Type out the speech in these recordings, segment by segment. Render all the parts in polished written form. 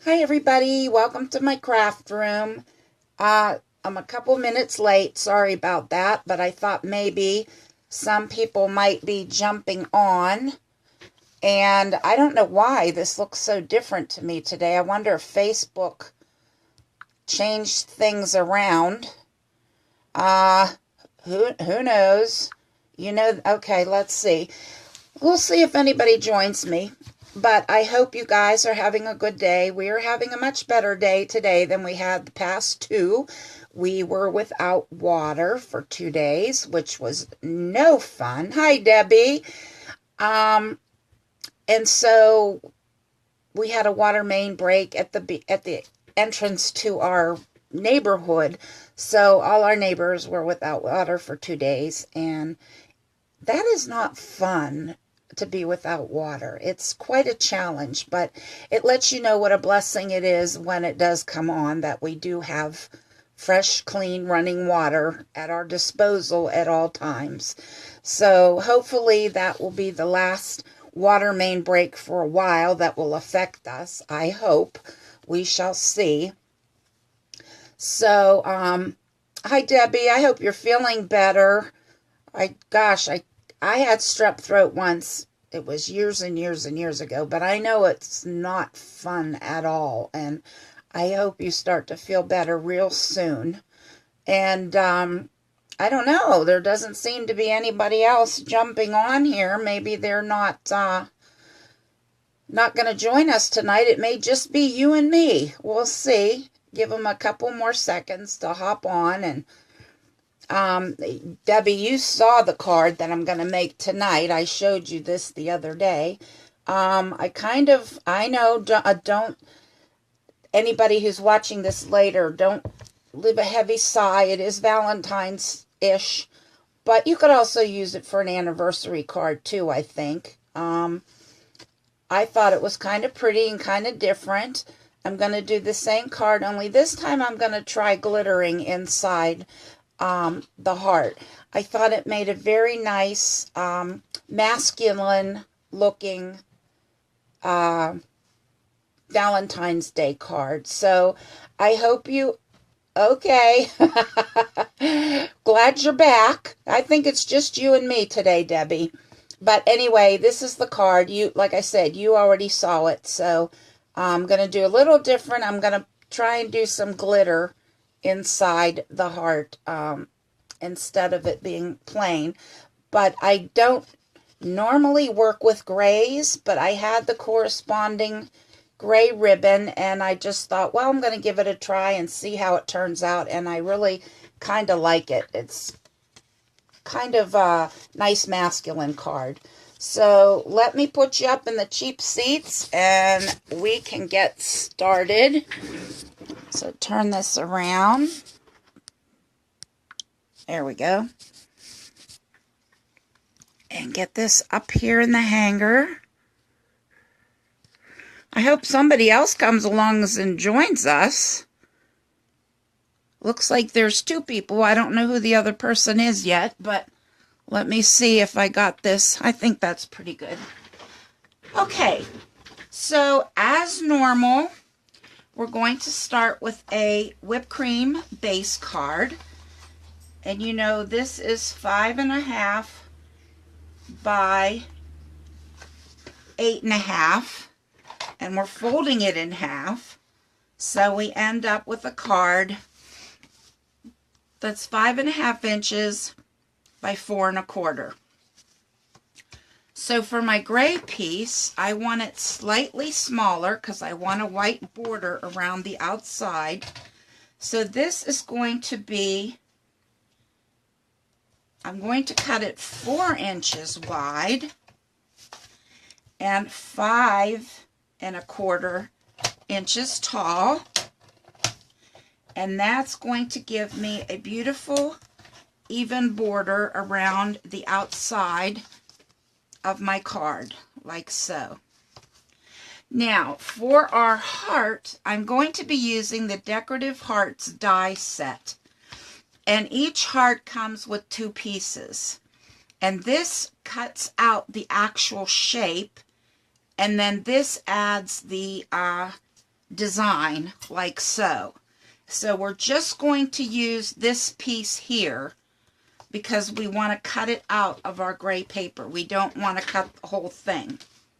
Hi everybody, welcome to my craft room. I'm a couple minutes late, sorry about that, but I thought maybe some people might be jumping on, and I don't know why this looks so different to me today. I wonder if Facebook changed things around. Uh, who knows? Okay, let's see. We'll see if anybody joins me. But I hope you guys are having a good day. We are having a much better day today than we had the past two. We were without water for 2 days, which was no fun. Hi, Debbie. Um, and so we had a water main break at the entrance to our neighborhood. So all our neighbors were without water for 2 days, and that is not fun to be without water. It's quite a challenge, but it lets you know what a blessing it is when it does come on, that we do have fresh, clean, running water at our disposal at all times. So hopefully that will be the last water main break for a while that will affect us. I hope. We shall see. So, hi Debbie, I hope you're feeling better. I had strep throat once. It was years and years and years ago, but I know it's not fun at all. And I hope you start to feel better real soon. And I don't know. There doesn't seem to be anybody else jumping on here. Maybe they're not going to join us tonight. It may just be you and me. We'll see. Give them a couple more seconds to hop on. And Debbie, you saw the card that I'm going to make tonight. I showed you this the other day. I know, don't, anybody who's watching this later, don't leave a heavy sigh. It is Valentine's-ish, but you could also use it for an anniversary card too, I think. I thought it was kind of pretty and kind of different. I'm going to do the same card, only this time I'm going to try glittering inside the heart. I thought it made a very nice, masculine looking Valentine's Day card. So I hope you, okay. Glad you're back. I think it's just you and me today, Debbie. But anyway, this is the card. Like I said, you already saw it. So I'm going to do a little different. I'm going to try and do some glitter inside the heart instead of it being plain. But I don't normally work with grays, but I had the corresponding gray ribbon, and I just thought, well, I'm going to give it a try and see how it turns out, and I really kind of like it. It's kind of a nice masculine card. So let me put you up in the cheap seats and we can get started. So turn this around. There we go. And get this up here in the hanger. I hope somebody else comes along and joins us. Looks like there's two people. I don't know who the other person is yet, but let me see if I got this. I think that's pretty good. Okay, so as normal, we're going to start with a whipped cream base card. And you know, this is 5.5 by 8.5. And we're folding it in half. So we end up with a card that's 5.5 inches by 4.25. So for my gray piece, I want it slightly smaller because I want a white border around the outside. So this is going to be, I'm going to cut it 4 inches wide and 5.25 inches tall. And that's going to give me a beautiful even border around the outside of my card, like so. Now, for our heart, I'm going to be using the Decorative Hearts die set. And each heart comes with 2 pieces. And this cuts out the actual shape. And then this adds the design like so. So we're just going to use this piece here because we want to cut it out of our gray paper. We don't want to cut the whole thing,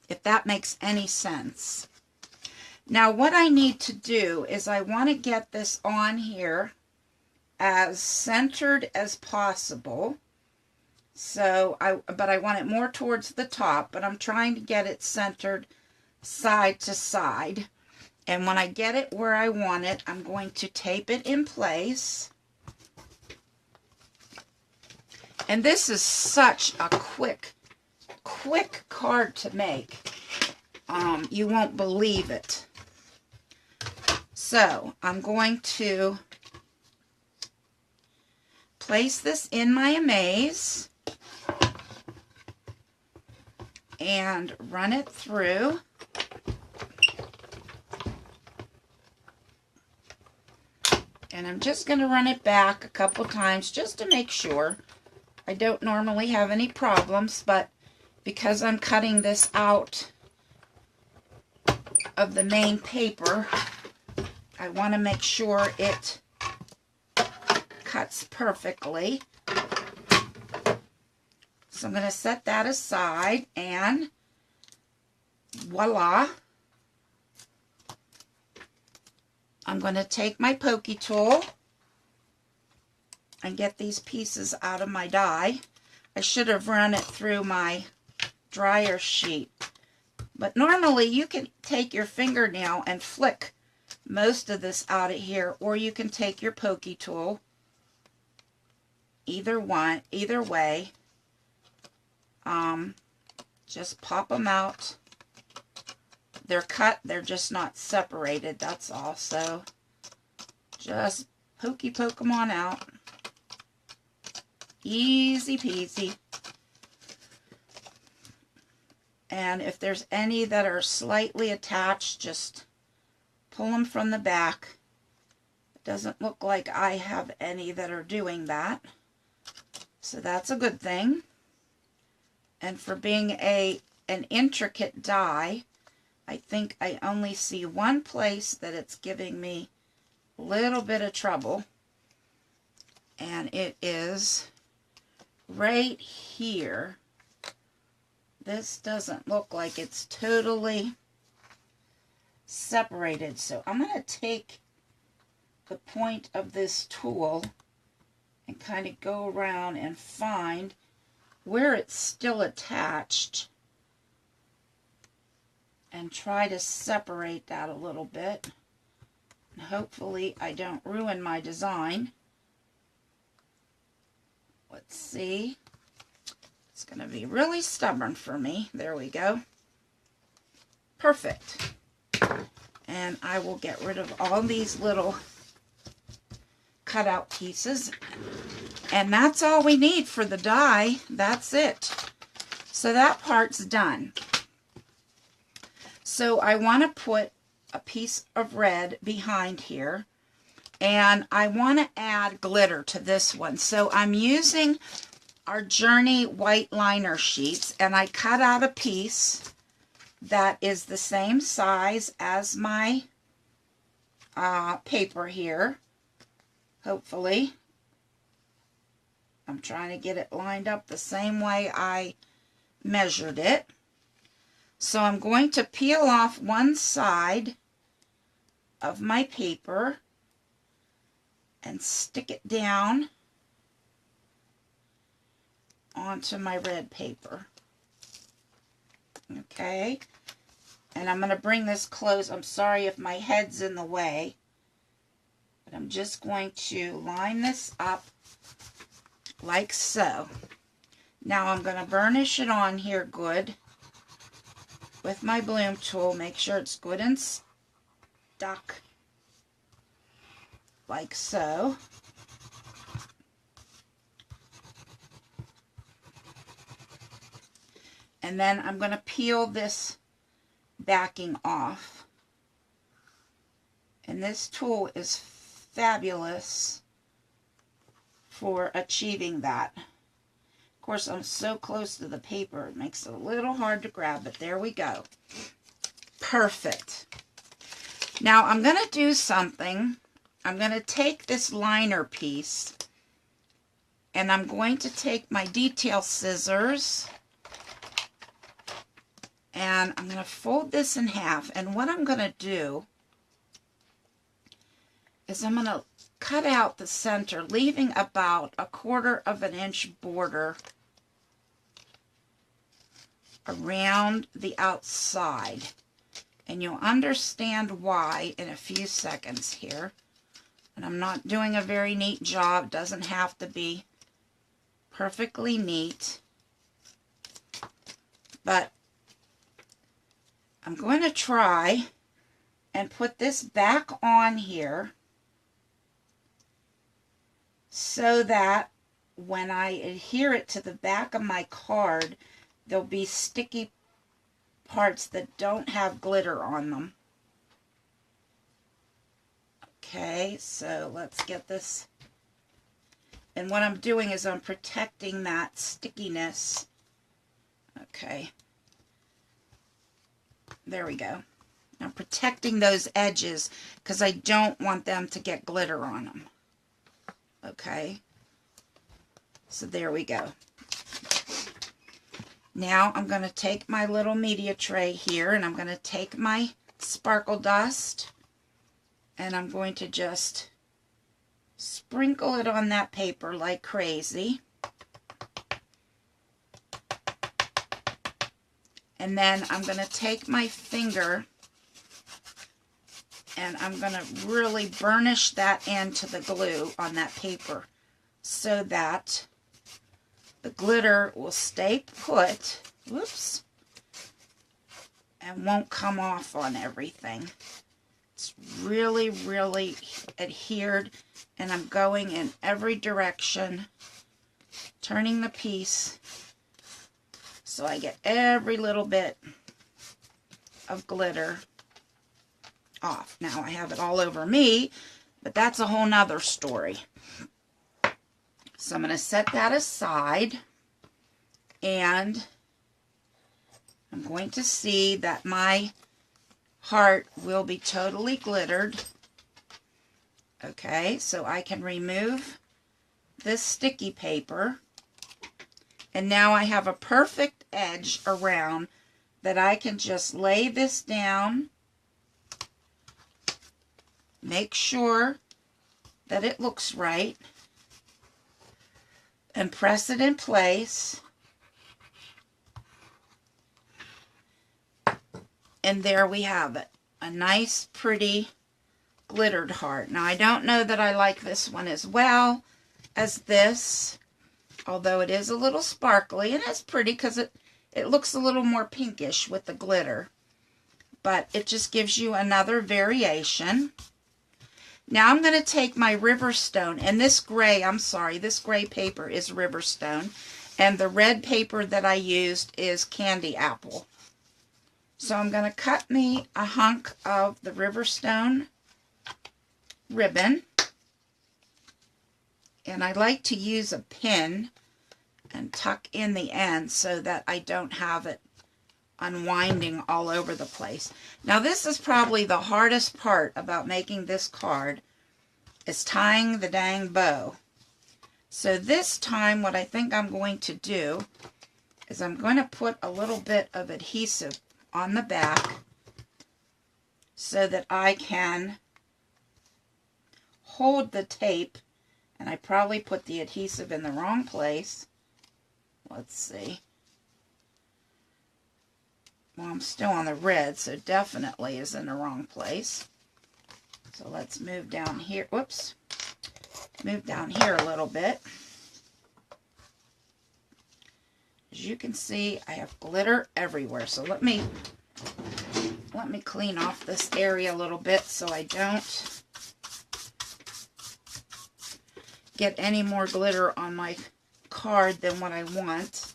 if that makes any sense. Now what I need to do is I want to get this on here as centered as possible. So but I want it more towards the top, but I'm trying to get it centered side to side. And when I get it where I want it, I'm going to tape it in place. And this is such a quick card to make. You won't believe it. So I'm going to place this in my amaze and run it through. And I'm just going to run it back a couple times just to make sure. I don't normally have any problems, but because I'm cutting this out of the main paper, I want to make sure it cuts perfectly. So I'm going to set that aside, and voila. I'm going to take my pokey tool and get these pieces out of my die. I should have run it through my dryer sheet. But normally you can take your fingernail and flick most of this out of here, or you can take your pokey tool. Either way. Just pop them out. They're cut, they're just not separated, that's all. So just poke them on out. Easy peasy. And if there's any that are slightly attached, just pull them from the back. It doesn't look like I have any that are doing that. So that's a good thing. And for being an intricate die, I think I only see one place that it's giving me a little bit of trouble. And it is right here. This doesn't look like it's totally separated. So I'm going to take the point of this tool and kind of go around and find where it's still attached and try to separate that a little bit. And hopefully I don't ruin my design. Let's see. It's going to be really stubborn for me. There we go. Perfect. And I will get rid of all these little cutout pieces. And that's all we need for the die. That's it. So that part's done. So I want to put a piece of red behind here. And I want to add glitter to this one. So I'm using our Journey white liner sheets. And I cut out a piece that is the same size as my paper here. Hopefully. I'm trying to get it lined up the same way I measured it. So I'm going to peel off one side of my paper and stick it down onto my red paper. Okay. And I'm going to bring this close. I'm sorry if my head's in the way. But I'm just going to line this up like so. Now I'm going to burnish it on here good with my bloom tool. Make sure it's good and stuck like so. And then I'm going to peel this backing off. And this tool is fabulous for achieving that. Of course, I'm so close to the paper, it makes it a little hard to grab, but there we go. Perfect. Now I'm going to do something. I'm going to take this liner piece and I'm going to take my detail scissors and I'm going to fold this in half. And what I'm going to do is I'm going to cut out the center, leaving about 1/4 of an inch border around the outside. And you'll understand why in a few seconds here. And I'm not doing a very neat job. It doesn't have to be perfectly neat. But I'm going to try and put this back on here so that when I adhere it to the back of my card, there'll be sticky parts that don't have glitter on them. Okay, so let's get this. And what I'm doing is I'm protecting that stickiness. Okay. There we go. I'm protecting those edges because I don't want them to get glitter on them. Okay. So there we go. Now I'm going to take my little media tray here and I'm going to take my sparkle dust and I'm going to just sprinkle it on that paper like crazy. And then I'm going to take my finger and I'm going to really burnish that into the glue on that paper so that the glitter will stay put, whoops, and won't come off on everything. It's really, really adhered, and I'm going in every direction, turning the piece so I get every little bit of glitter off. Now I have it all over me, but that's a whole nother story. So I'm going to set that aside, and I'm going to see that my heart will be totally glittered. Okay, so I can remove this sticky paper, and now I have a perfect edge around that I can just lay this down, make sure that it looks right, and press it in place. And there we have it. A nice, pretty, glittered heart. Now, I don't know that I like this one as well as this, although it is a little sparkly, and it's pretty because it looks a little more pinkish with the glitter. But it just gives you another variation. Now I'm going to take my Riverstone, and this gray, I'm sorry, this gray paper is Riverstone, and the red paper that I used is Candy Apple. So I'm going to cut me a hunk of the Riverstone ribbon, and I like to use a pin and tuck in the end so that I don't have it unwinding all over the place. Now this is probably the hardest part about making this card, is tying the dang bow. So this time what I think I'm going to do is I'm going to put a little bit of adhesive on the back so that I can hold the tape, and I probably put the adhesive in the wrong place. Let's see. Well, I'm still on the red, so definitely is in the wrong place. So let's move down here. Whoops. Move down here a little bit. As you can see, I have glitter everywhere. So let me clean off this area a little bit so I don't get any more glitter on my card than what I want.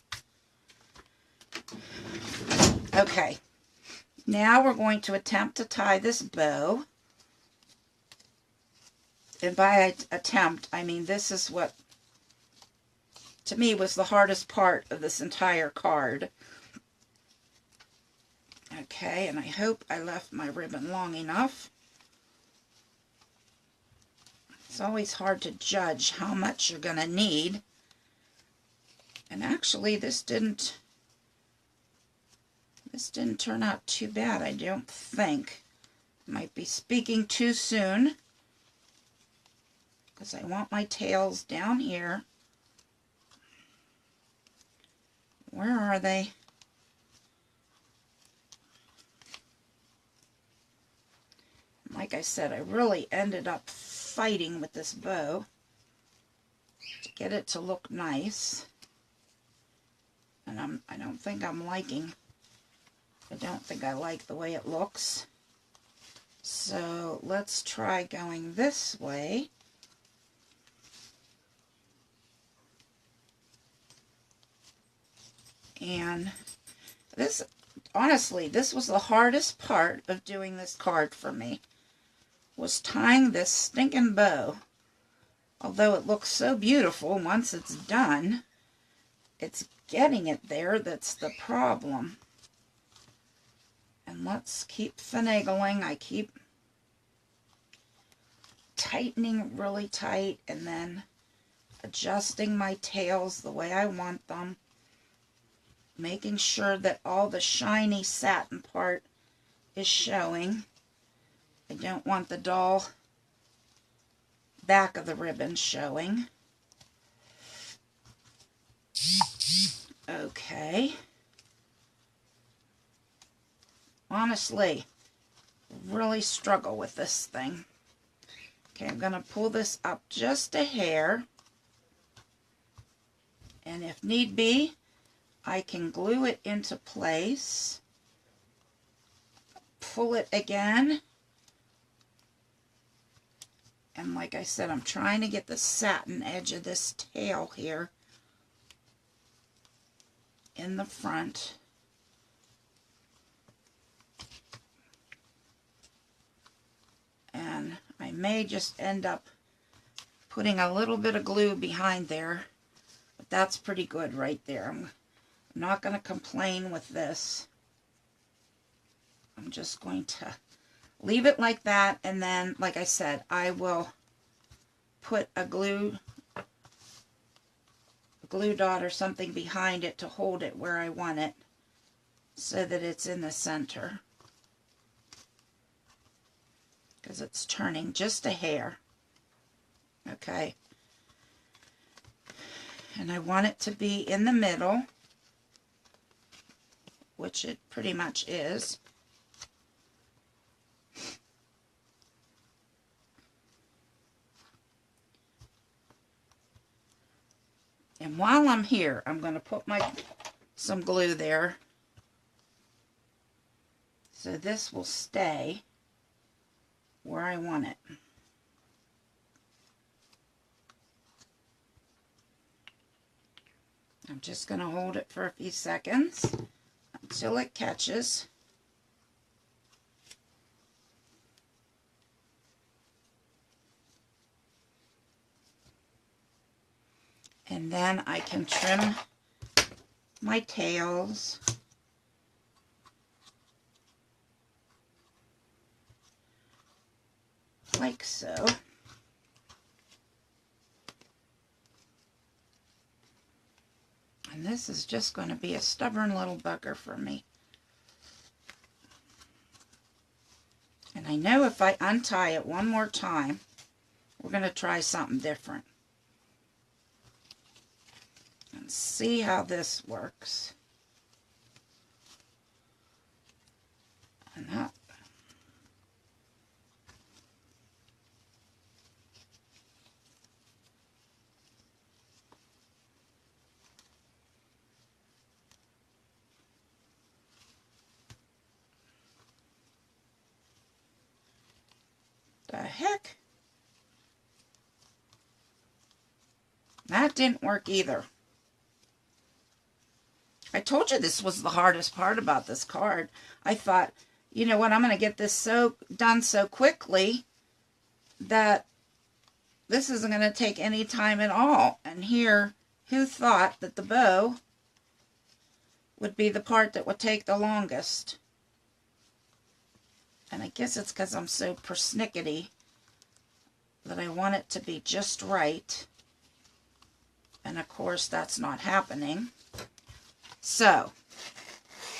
Okay, now we're going to attempt to tie this bow. And by attempt, I mean this is what, to me, was the hardest part of this entire card. Okay, and I hope I left my ribbon long enough. It's always hard to judge how much you're going to need. And actually, this didn't turn out too bad, I don't think. Might be speaking too soon, because I want my tails down here. Where are they? Like I said, I really ended up fighting with this bow to get it to look nice. And I don't think I like the way it looks. So let's try going this way. And this, honestly, this was the hardest part of doing this card for me, was tying this stinking bow. Although it looks so beautiful once it's done, it's getting it there that's the problem. And let's keep finagling. I keep tightening really tight and then adjusting my tails the way I want them. Making sure that all the shiny satin part is showing. I don't want the dull back of the ribbon showing. Okay. Honestly, really struggle with this thing. Okay, I'm going to pull this up just a hair. And if need be, I can glue it into place. Pull it again. And like I said, I'm trying to get the satin edge of this tail here in the front. And I may just end up putting a little bit of glue behind there, but that's pretty good right there. I'm not going to complain with this. I'm just going to leave it like that, and then, like I said, I will put a glue dot or something behind it to hold it where I want it so that it's in the center, because it's turning just a hair. Okay, and I want it to be in the middle, which it pretty much is. And while I'm here, I'm going to put some glue there, so this will stay where I want it. I'm just going to hold it for a few seconds until it catches. And then I can trim my tails. Like so. And this is just going to be a stubborn little bugger for me. And I know if I untie it one more time, we're going to try something different. And see how this works. And that. The heck? That didn't work either. I told you this was the hardest part about this card. I thought, you know what, I'm going to get this done so quickly that this isn't going to take any time at all. And here, who thought that the bow would be the part that would take the longest? And I guess it's because I'm so persnickety that I want it to be just right. And of course, that's not happening. So,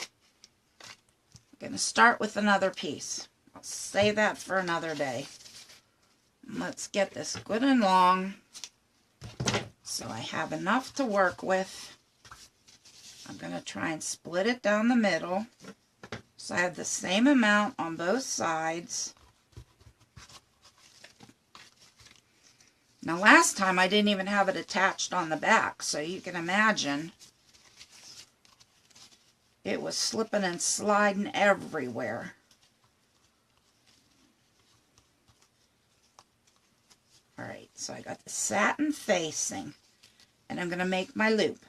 I'm going to start with another piece. I'll save that for another day. Let's get this good and long so I have enough to work with. I'm going to try and split it down the middle so I have the same amount on both sides. Now last time I didn't even have it attached on the back, so you can imagine it was slipping and sliding everywhere. Alright, so I got the satin facing, and I'm going to make my loop.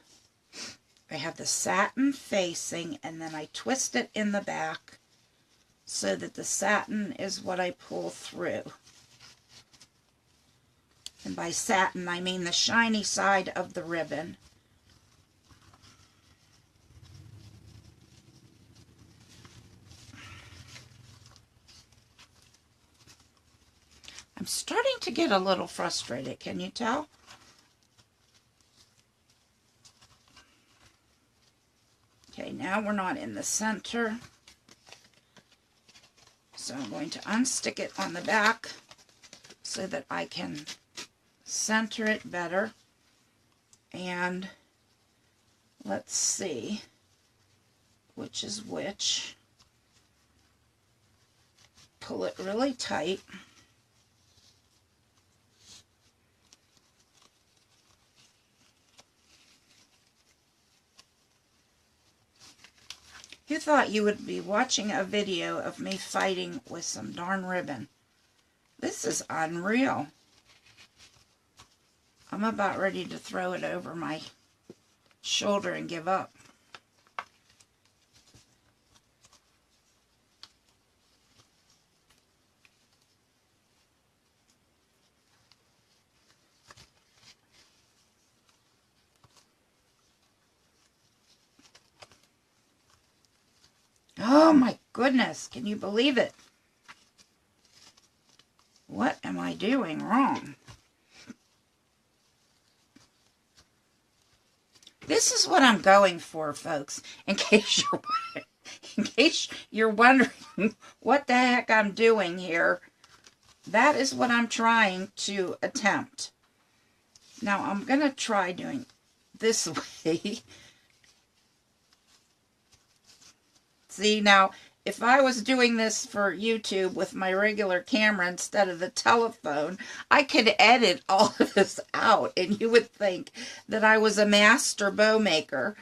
I have the satin facing, and then I twist it in the back so that the satin is what I pull through. And by satin, I mean the shiny side of the ribbon. I'm starting to get a little frustrated, can you tell? Okay, now we're not in the center. So I'm going to unstick it on the back so that I can center it better. And let's see which is which. Pull it really tight. You thought you would be watching a video of me fighting with some darn ribbon. This is unreal. I'm about ready to throw it over my shoulder and give up. Oh my goodness, can you believe it? What am I doing wrong? This is what I'm going for, folks, in case you're wondering what the heck I'm doing here. That is what I'm trying to attempt. Now, I'm going to try doing this way. See, now, if I was doing this for YouTube with my regular camera instead of the telephone, I could edit all of this out, and you would think that I was a master bow maker,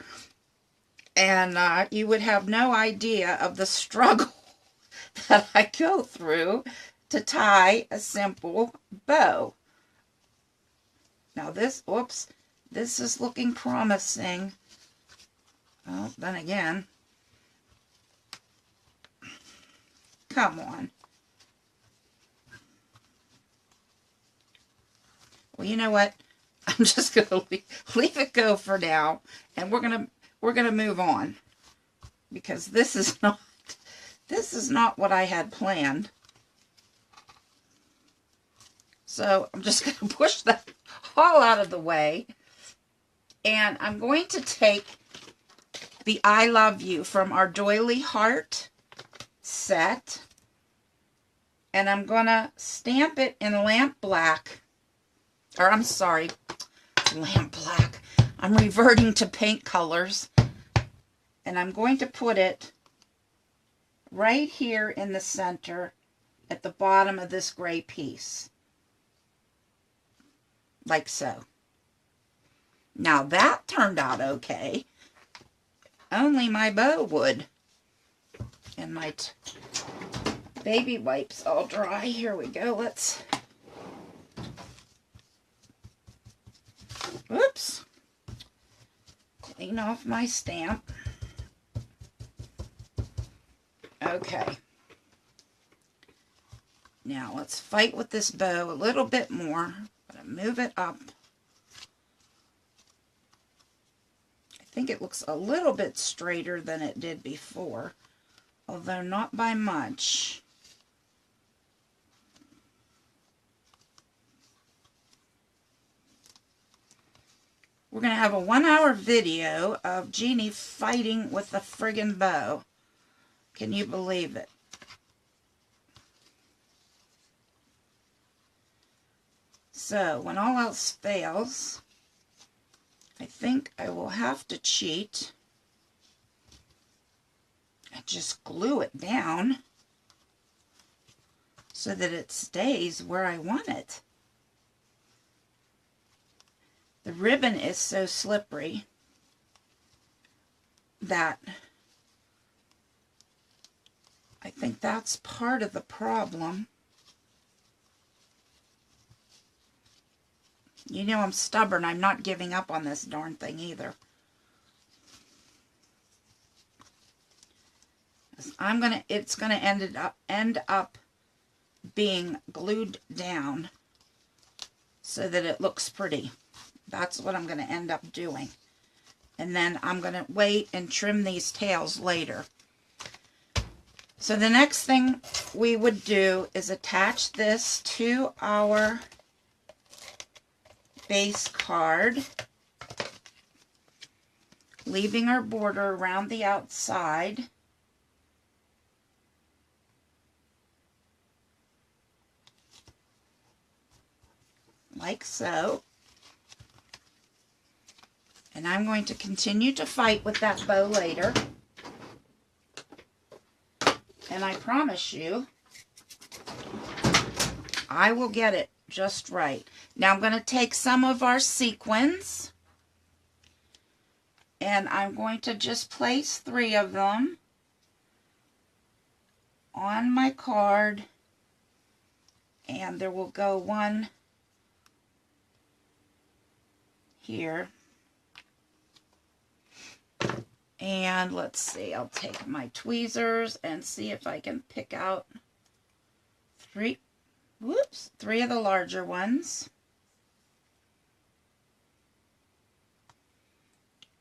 and you would have no idea of the struggle that I go through to tie a simple bow. Now this, whoops, this is looking promising. Well, then again, come on. Well, you know what? I'm just going to leave it go for now, and we're going to move on, because this is not what I had planned. So I'm just going to push that all out of the way, and I'm going to take the I Love You from our Doily Heart set, and I'm going to stamp it in lamp black, or I'm sorry, lamp black. I'm reverting to paint colors, and I'm going to put it right here in the center at the bottom of this gray piece, like so. Now that turned out okay. Only my bow would. And my baby wipes all dry. Here we go. Let's... Oops. Clean off my stamp. Okay. Now let's fight with this bow a little bit more. I'm going to move it up. I think it looks a little bit straighter than it did before, although not by much. We're going to have a 1-hour video of Jeanne fighting with the friggin' bow. Can you believe it? So, when all else fails, I think I will have to cheat and just glue it down so that it stays where I want it. The ribbon is so slippery that I think that's part of the problem. You know I'm stubborn. I'm not giving up on this darn thing either. It's gonna end up being glued down so that it looks pretty. That's what I'm going to end up doing. And then I'm going to wait and trim these tails later. So the next thing we would do is attach this to our base card, leaving our border around the outside. Like so. And I'm going to continue to fight with that bow later. And I promise you, I will get it just right. Now I'm going to take some of our sequins, and I'm going to just place 3 of them on my card, and there will go one here. And let's see, I'll take my tweezers and see if I can pick out 3 of the larger ones.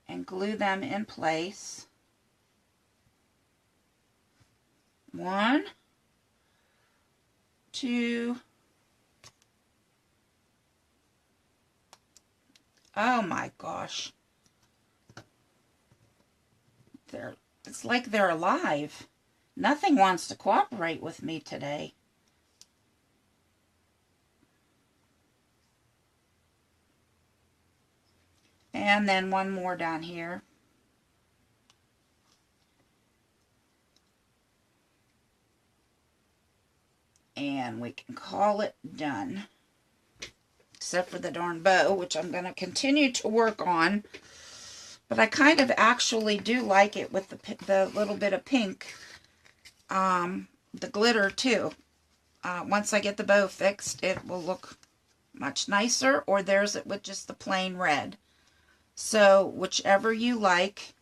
And glue them in place. 1, 2. Oh my gosh. It's like they're alive. Nothing wants to cooperate with me today. And then one more down here. And we can call it done. Except for the darn bow, which I'm going to continue to work on. But I kind of actually do like it with the little bit of pink. The glitter too. Once I get the bow fixed, it will look much nicer. Or there's it with just the plain red. So whichever you like.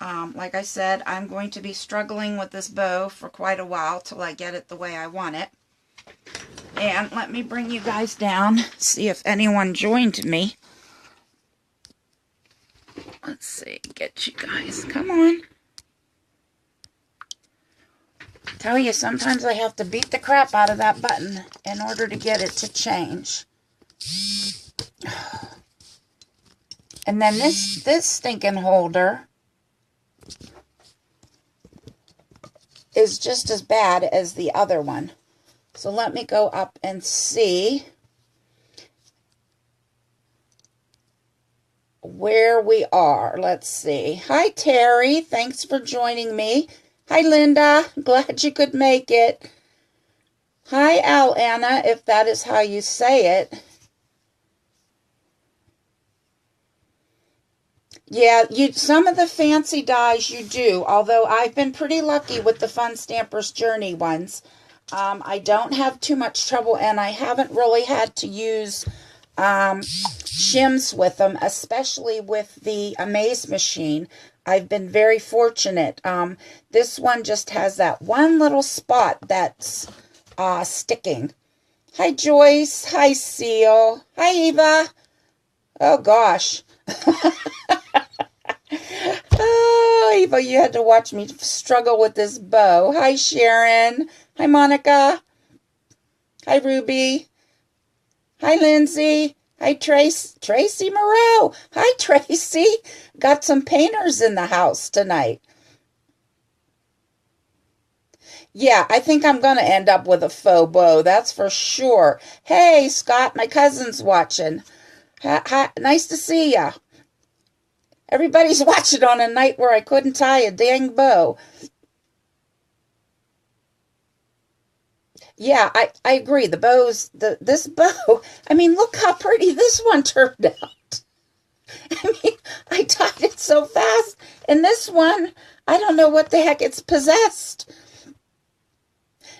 Like I said, I'm going to be struggling with this bow for quite a while till I get it the way I want it. And let me bring you guys down, see if anyone joined me. Let's see, get you guys, come on. Tell you, sometimes I have to beat the crap out of that button in order to get it to change. And then this stinking holder is just as bad as the other one. So let me go up and see where we are. Let's see. Hi, Terry. Thanks for joining me. Hi, Linda. Glad you could make it. Hi, Al-Anna, if that is how you say it. Yeah, some of the fancy dies you do, although I've been pretty lucky with the Fun Stampers Journey ones. I don't have too much trouble, and I haven't really had to use shims with them, especially with the Amaze machine. I've been very fortunate. This one just has that one little spot that's sticking. Hi, Joyce. Hi, Seal. Hi, Eva. Oh, gosh. Oh, Eva, you had to watch me struggle with this bow. Hi, Sharon. Hi, Monica. Hi, Ruby. Hi, Lindsay. Hi, Tracy Moreau. Hi, Tracy. Got some painters in the house tonight. Yeah, I think I'm going to end up with a faux bow. That's for sure. Hey, Scott, my cousin's watching. Hi, nice to see ya. Everybody's watching on a night where I couldn't tie a dang bow. Yeah, I agree. This bow, I mean, look how pretty this one turned out. I mean, I tied it so fast. And this one, I don't know what the heck it's possessed.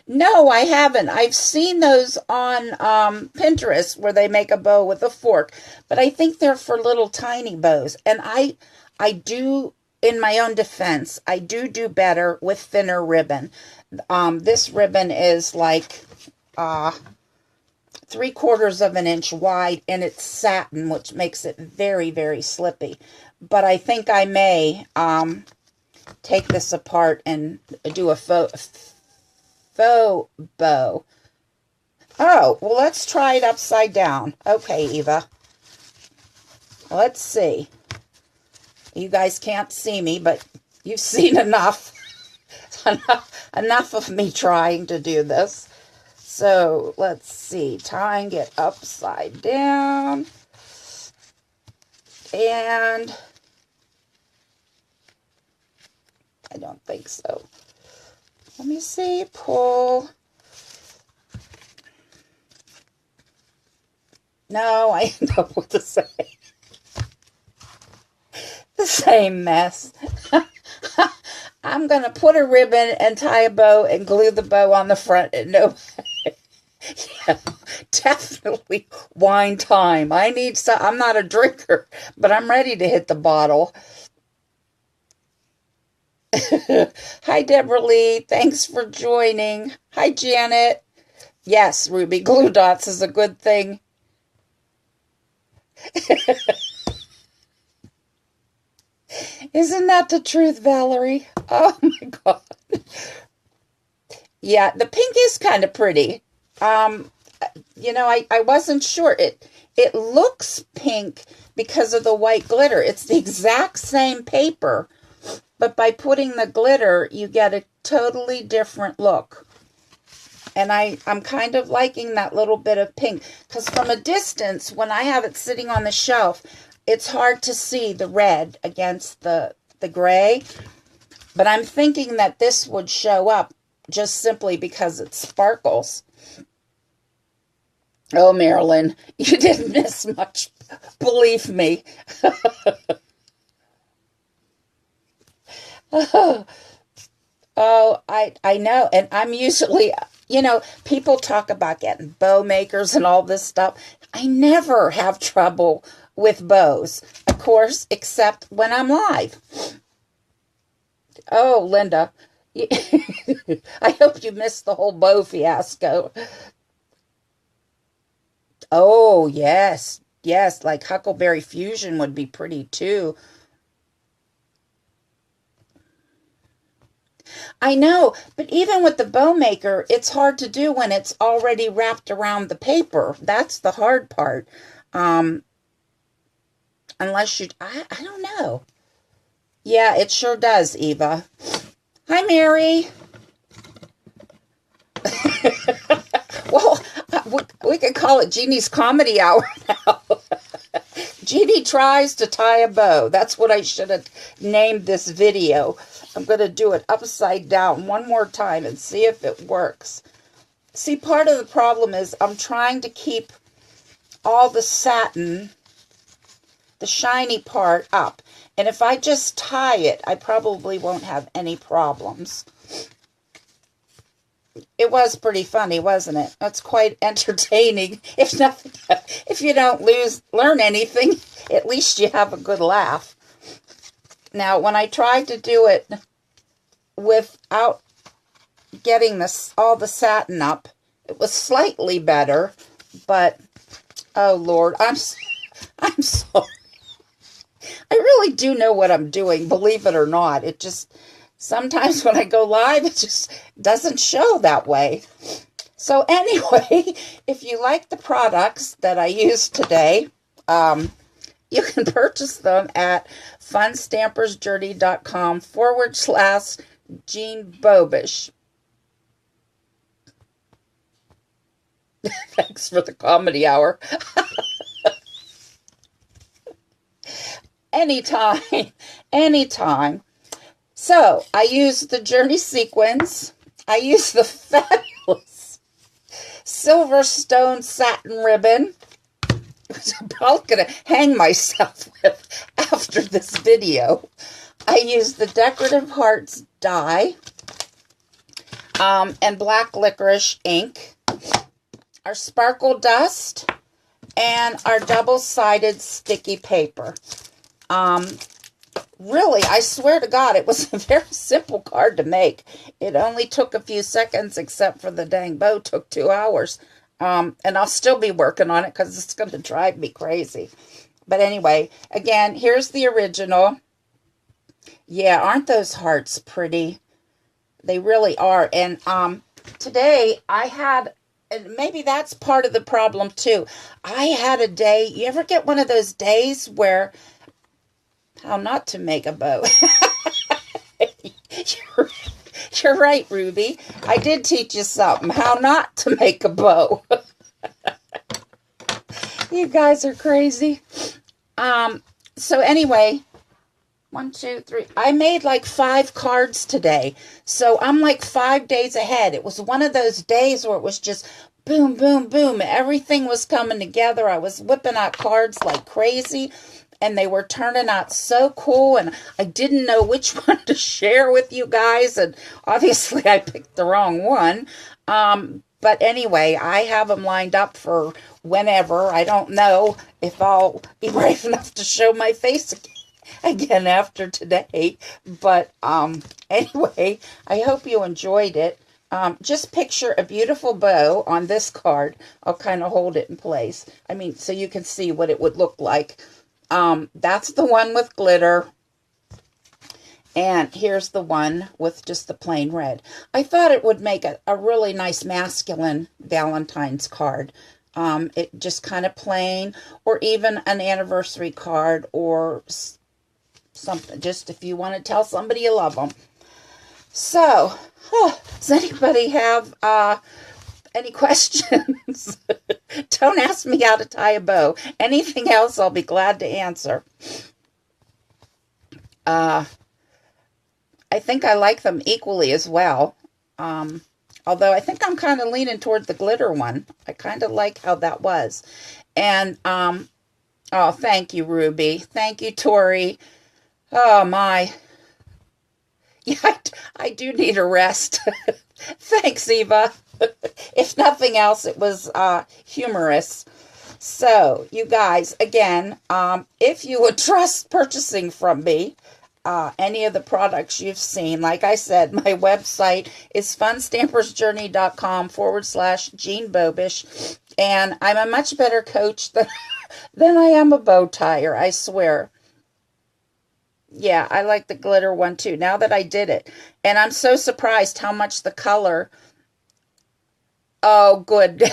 No, I haven't. I've seen those on Pinterest where they make a bow with a fork, but I think they're for little tiny bows. And I do, in my own defense, I do better with thinner ribbon. This ribbon is like 3/4 of an inch wide, and it's satin, which makes it very, very slippy. But I think I may take this apart and do a faux bow. Oh, well, let's try it upside down. Okay, Eva. Let's see. You guys can't see me, but you've seen enough. enough of me trying to do this. So, let's see. Tying it upside down. And I don't think so. Let me see. Pull. No, I end up with the same mess. I'm going to put a ribbon and tie a bow and glue the bow on the front. And no, yeah, definitely wine time. I need some. I'm not a drinker, but I'm ready to hit the bottle. Hi, Deborah Lee. Thanks for joining. Hi, Janet. Yes, Ruby, glue dots is a good thing. Isn't that the truth, Valerie? Oh, my God. Yeah, the pink is kind of pretty. I wasn't sure. It looks pink because of the white glitter. It's the exact same paper, but by putting the glitter, you get a totally different look. And I'm kind of liking that little bit of pink. Because from a distance, when I have it sitting on the shelf, it's hard to see the red against the gray. But I'm thinking that this would show up just simply because it sparkles. Oh, Marilyn, you didn't miss much. Believe me. Oh, I know. And I'm usually, people talk about getting bow makers and all this stuff. I never have trouble with bows, of course, except when I'm live. Oh, Linda, I hope you missed the whole bow fiasco. Oh, yes. Yes, like Huckleberry Fusion would be pretty too. I know, but even with the bow maker, it's hard to do when it's already wrapped around the paper. That's the hard part. Um, unless I don't know. Yeah, it sure does, Eva. Hi, Mary. Well, we could call it Jeannie's Comedy Hour now. Jeannie tries to tie a bow. That's what I should have named this video. I'm going to do it upside down one more time and see if it works. See, part of the problem is I'm trying to keep all the satin, the shiny part, up. And if I just tie it, I probably won't have any problems. It was pretty funny, wasn't it? That's quite entertaining. If nothing, if you don't learn anything, at least you have a good laugh. Now, when I tried to do it without getting all the satin up, it was slightly better, but oh Lord, I'm sorry. I really do know what I'm doing, believe it or not. It just sometimes when I go live, it just doesn't show that way. So anyway, if you like the products that I used today, you can purchase them at funstampersjourney.com/Jeanne Bobish. Thanks for the comedy hour. Anytime, anytime. So I use the Journey sequins. I use the fabulous Silverstone satin ribbon, which I'm probably going to hang myself with after this video. I use the Decorative Hearts die and black licorice ink, our sparkle dust, and our double-sided sticky paper. Really, I swear to God, it was a very simple card to make. It only took a few seconds, except for the dang bow took 2 hours. And I'll still be working on it because it's going to drive me crazy. But anyway, again, here's the original. Yeah, aren't those hearts pretty? They really are. And today I had, and maybe that's part of the problem too. I had a day, you ever get one of those days where, how not to make a bow. You're right, Ruby. I did teach you something. How not to make a bow. You guys are crazy. So anyway, 1, 2, 3. I made like 5 cards today. So I'm like 5 days ahead. It was one of those days where it was just boom, boom, boom. Everything was coming together. I was whipping out cards like crazy. And they were turning out so cool, and I didn't know which one to share with you guys, and obviously I picked the wrong one. But anyway, I have them lined up for whenever. I don't know if I'll be brave enough to show my face again after today. But anyway, I hope you enjoyed it. Just picture a beautiful bow on this card. I'll kind of hold it in place. I mean, so you can see what it would look like. That's the one with glitter. And here's the one with just the plain red. I thought it would make a really nice masculine Valentine's card. It just kind of plain, or even an anniversary card, or something, just if you want to tell somebody you love them. So, does anybody have any questions? Don't ask me how to tie a bow. Anything else, I'll be glad to answer. I think I like them equally as well. Although I think I'm kind of leaning toward the glitter one. I kind of like how that was. And, oh, thank you, Ruby. Thank you, Tori. Oh, my. Yeah, I do need a rest. Thanks, Eva. If nothing else, it was humorous. So, you guys, again, if you would trust purchasing from me, any of the products you've seen, like I said, my website is funstampersjourney.com/Jeanne Bobish, and I'm a much better coach than I am a bow tire, I swear. Yeah, I like the glitter one too, now that I did it. And I'm so surprised how much the color... Oh, good.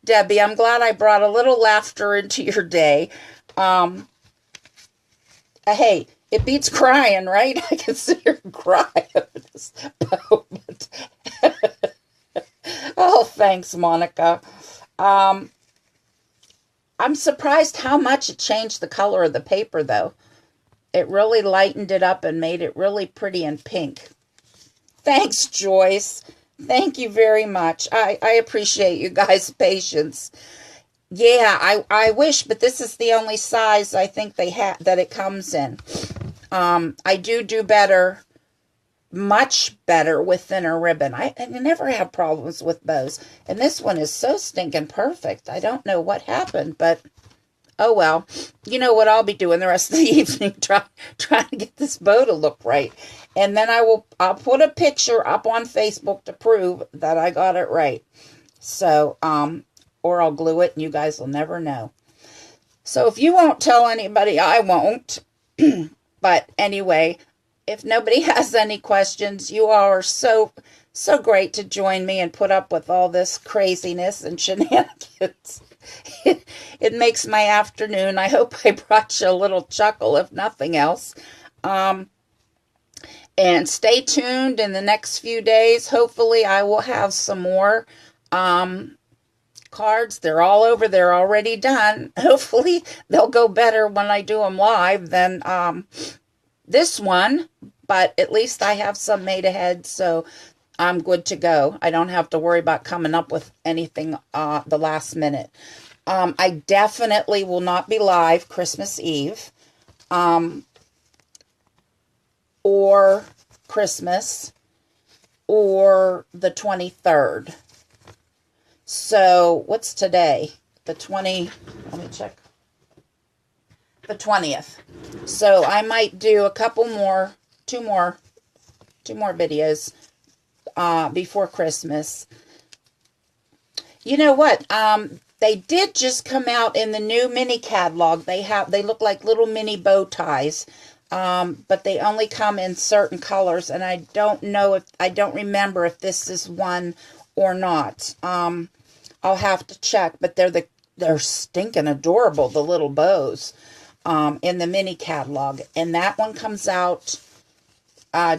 Debbie, I'm glad I brought a little laughter into your day. Hey, it beats crying, right? I can sit here and cry over this bow. Oh, thanks, Monica. I'm surprised how much it changed the color of the paper, though. It really lightened it up and made it really pretty and pink. Thanks, Joyce. Thank you very much. I appreciate you guys' patience. Yeah, I wish, but this is the only size I think they have that it comes in. I do better, much better with thinner ribbon. I never have problems with bows. And this one is so stinking perfect. I don't know what happened, but oh well. You know what I'll be doing the rest of the evening, trying to get this bow to look right. And then I'll put a picture up on Facebook to prove that I got it right. So, or I'll glue it and you guys will never know. So if you won't tell anybody, I won't. But anyway, if nobody has any questions, you all are so great to join me and put up with all this craziness and shenanigans. It makes my afternoon. I hope I brought you a little chuckle, if nothing else. And stay tuned in the next few days. Hopefully, I will have some more cards. They're all over. They're already done. Hopefully, they'll go better when I do them live than this one. But at least I have some made ahead, so I'm good to go. I don't have to worry about coming up with anything the last minute. I definitely will not be live Christmas Eve or Christmas or the 23rd. So what's today? Let me check. The 20th. So I might do two more videos before Christmas. You know what? They did just come out in the new mini catalog. They look like little mini bow ties, but they only come in certain colors, and I don't remember if this is one or not. I'll have to check, but they're stinking adorable, the little bows in the mini catalog, and that one comes out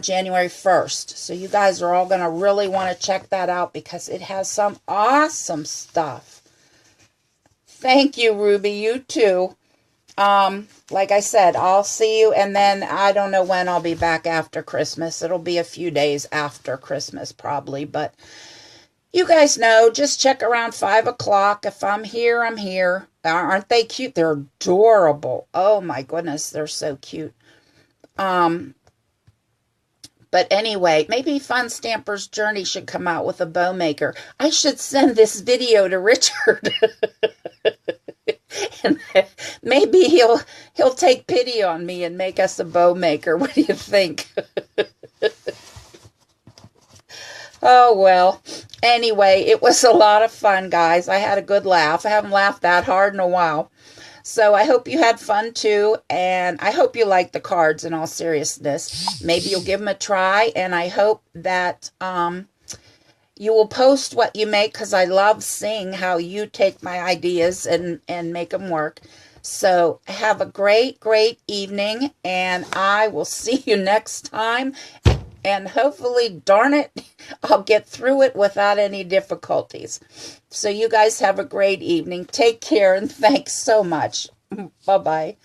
January 1st. So you guys are all going to really want to check that out because it has some awesome stuff. Thank you, Ruby. You too. Like I said, I'll see you, and then I don't know when I'll be back after Christmas. It'll be a few days after Christmas probably, but you guys know, just check around 5 o'clock. If I'm here, I'm here. Aren't they cute? They're adorable. Oh my goodness, they're so cute. But anyway, maybe Fun Stamper's Journey should come out with a bow maker. I should send this video to Richard. And maybe he'll take pity on me and make us a bow maker. What do you think? Oh, well. Anyway, it was a lot of fun, guys. I had a good laugh. I haven't laughed that hard in a while. So I hope you had fun too, and I hope you liked the cards in all seriousness. Maybe you'll give them a try, and I hope that you will post what you make, because I love seeing how you take my ideas and make them work. So have a great, great evening, and I will see you next time. And hopefully, darn it, I'll get through it without any difficulties. So you guys have a great evening. Take care, and thanks so much. Bye-bye.